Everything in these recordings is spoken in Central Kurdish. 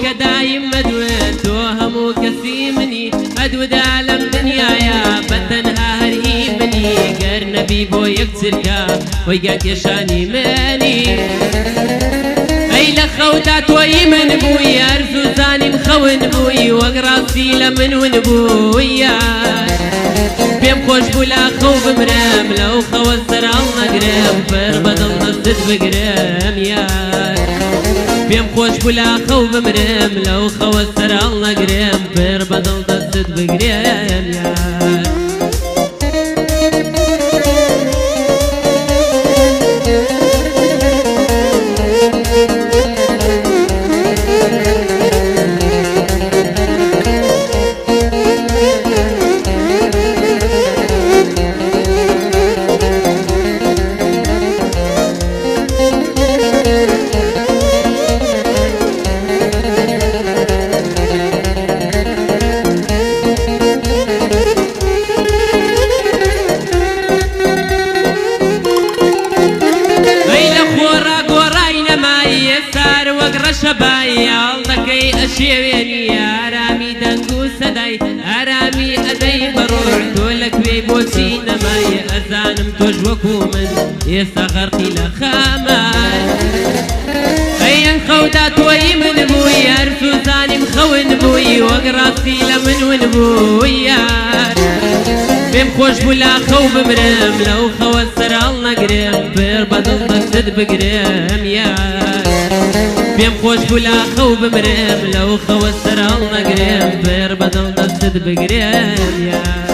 کە دایم مەدوێت تۆ هەموو کەسی منی ئەدودا لەم دنیاە بەتەنها هەرهی منی گەر نەبی بۆ یەک چرکە وەی گا کێشانی منی ئەی لە خەودا تۆی من بووی هەرزوو زانیم خەون بووی وەک ڕاستی لە من ون بووی پێم خۆش بوو لا خەو بمرم لەو خەوە سەرهەڵ نەگرم پڕ بەدڵ دەستت بگرم یار پێم خۆش بوو لا خەو بمرم لەو خەوە سەرهەڵ نەگرم پڕ بەدڵ دەستت بگرم یار شەبای ئاڵدەکەی ئەشێوێنی ئارامی دەنگ و سەدای ئارامی ئەدەی بەڕۆژ تۆ لەکوێی بۆچی نەمای ئەزانم تۆش وەکو من ئێستا غەرقی لە خەمان ئەیەن خەودا تۆی من بووی هەرزوو زانیم خەون بووی وەک ڕاستی لە من ون بووی یار پێم خۆش بوو لا خەو بمرم لەو خەوە سەرهەڵ نەگرم پڕ بەدڵ دەستت بگرم یار پێم خۆش بوو لا خەو بمرم لەو خەوە سەرهەڵ نەگرم پڕ بەدڵ دەستت بگرم یار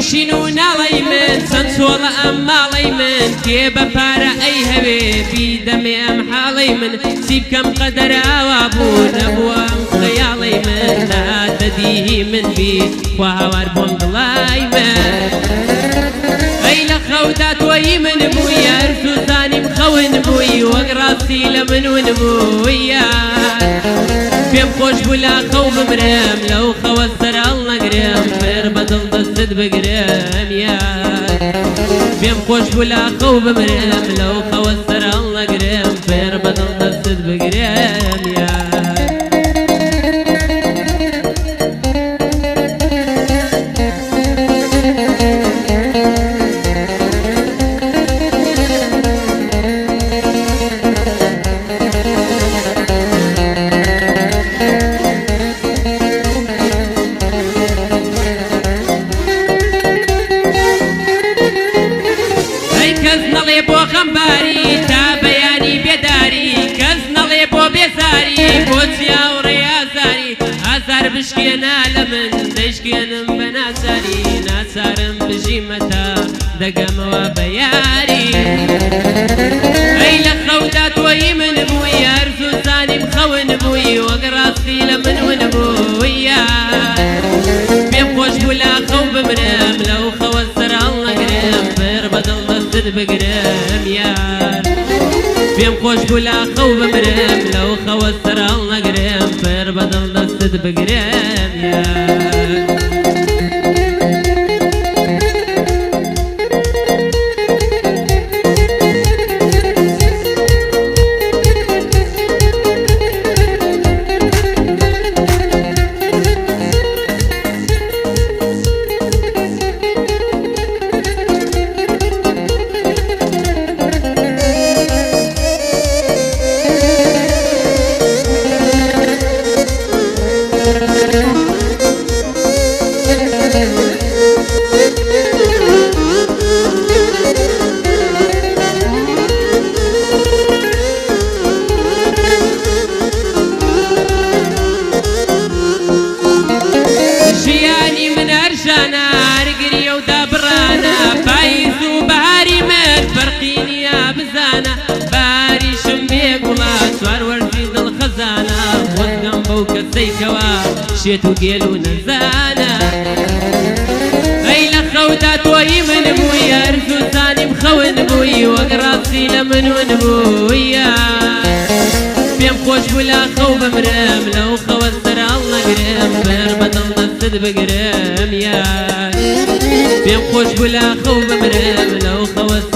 شین و ناڵی من چەند سۆڵە ئەم ماڵی من کێ بە پارە ئەی هەوێ بیدەمێ ئەم حاڵی من چی بکەم قەدەراوا بوو نەبووە ئەم خەیاڵی من نادەدیهی من بی خوا هاوار بۆم دڵای من ئەی لە خەودا تۆی من بووی هەرزوو زانیم خەون بووی وەک ڕاستی لە من ون بووی یار پێم خۆش بوو لا خەو بمرم لەو خەوە سەرهەڵ نەگرم پڕ بەدڵ دەستت بگرم یار پێم خۆش بوو لا خەو بمرم لەو خەوە سەرهەڵ نەگرم پڕ بەدڵ دەستت بگرم یار کەس نەڵێ بۆ خەمباری تا بەیانی بێداری کەس نەڵێ بۆ بێزاری بۆ چیا و ڕێئازاری ئازار بشکێنە لە من دەیشکێنم بە ناچاری ناچارم بژیمەتە دەگەمەوە بە یاری ئەی لە خەودا تۆی من بووی هەرزوو زانیم خەون بووی وەک ڕاستی لە من ون بووی یار پێم خۆش بوو لا خەو بمرم لەو خەوە سەرهەڵ نەگرم پڕ بەدڵ دەستت بگرم یار پێم خۆش بوو لا خەو بمرم لەو خەوە سەرهەڵ نەگرم پڕ بەدڵ دەستت بگرم یار دەیکەوە شێت و گێل و نەزانە ئەی لە خەودا تۆی من بووی هەرز و زانیم خەون بووی وەک ڕاستی لە منون بوویە پێم خۆش بوو لا خەو بمرم لەو خەوە سەرهەڵ نەگرم بەر بەدڵ دەستت بگرم یار پێم خۆش بوو لا خەو بمرم لەو خەوە